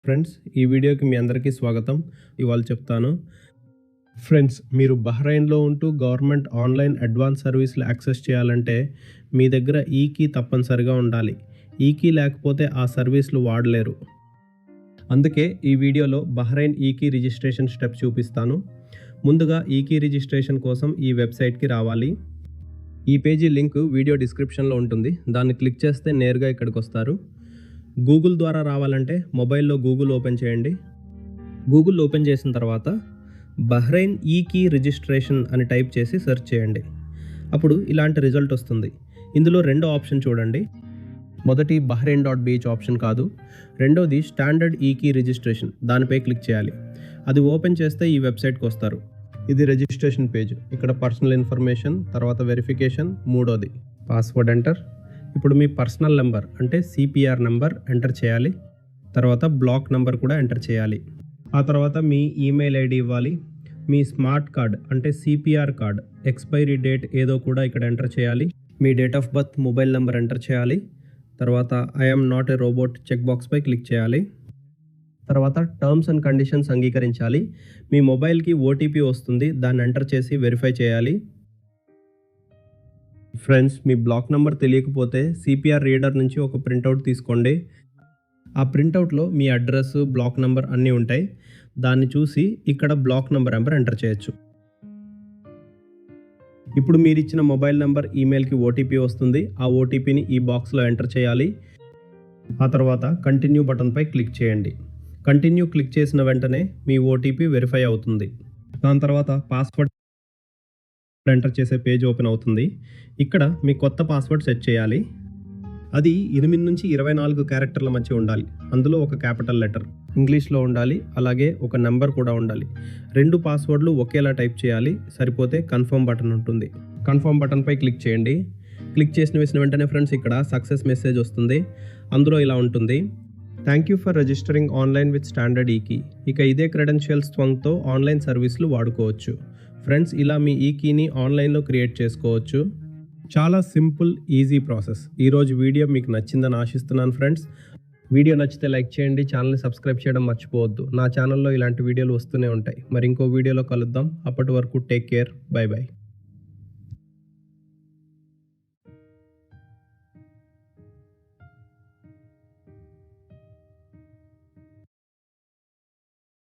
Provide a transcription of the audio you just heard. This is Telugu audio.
ఫ్రెండ్స్, ఈ వీడియోకి మీ అందరికీ స్వాగతం. ఇవాళ చెప్తాను. ఫ్రెండ్స్, మీరు బహ్రెయిన్లో ఉంటూ గవర్నమెంట్ ఆన్లైన్ అడ్వాన్స్ సర్వీసులు యాక్సెస్ చేయాలంటే మీ దగ్గర ఈ కీ తప్పనిసరిగా ఉండాలి. ఈ కీ లేకపోతే ఆ సర్వీసులు వాడలేరు. అందుకే ఈ వీడియోలో బహ్రెయిన్ ఈ కీ రిజిస్ట్రేషన్ స్టెప్ చూపిస్తాను. ముందుగా ఈ కీ రిజిస్ట్రేషన్ కోసం ఈ వెబ్సైట్కి రావాలి. ఈ పేజీ లింక్ వీడియో డిస్క్రిప్షన్లో ఉంటుంది. దాన్ని క్లిక్ చేస్తే నేరుగా ఇక్కడికి వస్తారు. గూగుల్ ద్వారా రావాలంటే మొబైల్లో గూగుల్ ఓపెన్ చేయండి. గూగుల్ ఓపెన్ చేసిన తర్వాత బహ్రెయిన్ ఈ కీ రిజిస్ట్రేషన్ అని టైప్ చేసి సెర్చ్ చేయండి. అప్పుడు ఇలాంటి రిజల్ట్ వస్తుంది. ఇందులో రెండో ఆప్షన్ చూడండి. మొదటి bahrain.bh ఆప్షన్ కాదు, రెండోది స్టాండర్డ్ ఈ కీ రిజిస్ట్రేషన్. దానిపై క్లిక్ చేయాలి. అది ఓపెన్ చేస్తే ఈ వెబ్సైట్కి వస్తారు. ఇది రిజిస్ట్రేషన్ పేజ్. ఇక్కడ పర్సనల్ ఇన్ఫర్మేషన్, తర్వాత వెరిఫికేషన్, మూడోది పాస్వర్డ్ ఎంటర్. ఇప్పుడు మీ పర్సనల్ నెంబర్ అంటే సిపిఆర్ నెంబర్ ఎంటర్ చేయాలి. తర్వాత బ్లాక్ నెంబర్ కూడా ఎంటర్ చేయాలి. ఆ తర్వాత మీ ఈమెయిల్ ఐడి ఇవ్వాలి. మీ స్మార్ట్ కార్డ్ అంటే సిపిఆర్ కార్డ్ ఎక్స్పైరీ డేట్ ఏదో కూడా ఇక్కడ ఎంటర్ చేయాలి. మీ date of birth, mobile number enter చేయాలి. తర్వాత I'm not a robot check బాక్స్పై క్లిక్ చేయాలి. తర్వాత టర్మ్స్ అండ్ కండిషన్స్ అంగీకరించాలి. మీ మొబైల్కి ఓటీపీ వస్తుంది, దాన్ని ఎంటర్ చేసి వెరిఫై చేయాలి. ఫ్రెండ్స్, మీ బ్లాక్ నెంబర్ తెలియకపోతే సిపిఆర్ రీడర్ నుంచి ఒక ప్రింట్అవుట్ తీసుకోండి. ఆ ప్రింట్అవుట్లో మీ అడ్రస్, బ్లాక్ నెంబర్ అన్నీ ఉంటాయి. దాన్ని చూసి ఇక్కడ బ్లాక్ నెంబర్ ఎంటర్ చేయొచ్చు. ఇప్పుడు మీరు ఇచ్చిన మొబైల్ నెంబర్, ఈమెయిల్కి ఓటీపీ వస్తుంది. ఆ ఓటీపీని ఈ బాక్స్లో ఎంటర్ చేయాలి. ఆ తర్వాత కంటిన్యూ బటన్పై క్లిక్ చేయండి. కంటిన్యూ క్లిక్ చేసిన వెంటనే మీ ఓటీపీ వెరిఫై అవుతుంది. దాని తర్వాత పాస్వర్డ్ ఎంటర్ చేసే పేజ్ ఓపెన్ అవుతుంది. ఇక్కడ మీ కొత్త పాస్వర్డ్ సెట్ చేయాలి. అది 8 నుంచి 24 క్యారెక్టర్ల మధ్య ఉండాలి. అందులో ఒక క్యాపిటల్ లెటర్ ఇంగ్లీష్లో ఉండాలి. అలాగే ఒక నెంబర్ కూడా ఉండాలి. 2 పాస్వర్డ్లు ఒకేలా టైప్ చేయాలి. సరిపోతే కన్ఫర్మ్ బటన్ ఉంటుంది. కన్ఫర్మ్ బటన్పై క్లిక్ చేయండి. క్లిక్ చేసిన వెంటనే ఫ్రెండ్స్ ఇక్కడ సక్సెస్ మెసేజ్ వస్తుంది. అందులో ఇలా ఉంటుంది: thank you for registering online with standard ఈ కీ. ఇక ఇదే క్రెడెన్షియల్స్ తో ఆన్లైన్ సర్వీసులు వాడుకోవచ్చు. ఫ్రెండ్స్, ఇలా మీ ఈ కీని ఆన్లైన్లో క్రియేట్ చేసుకోవచ్చు. చాలా సింపుల్, ఈజీ ప్రాసెస్. ఈరోజు వీడియో మీకు నచ్చిందని ఆశిస్తున్నాను ఫ్రెండ్స్. వీడియో నచ్చితే లైక్ చేయండి. ఛానల్ని సబ్స్క్రైబ్ చేయడం మర్చిపోవద్దు. నా ఛానల్లో ఇలాంటి వీడియోలు వస్తూనే ఉంటాయి. మరి ఇంకో వీడియోలో కలుద్దాం. అప్పటి వరకు టేక్ కేర్. By by.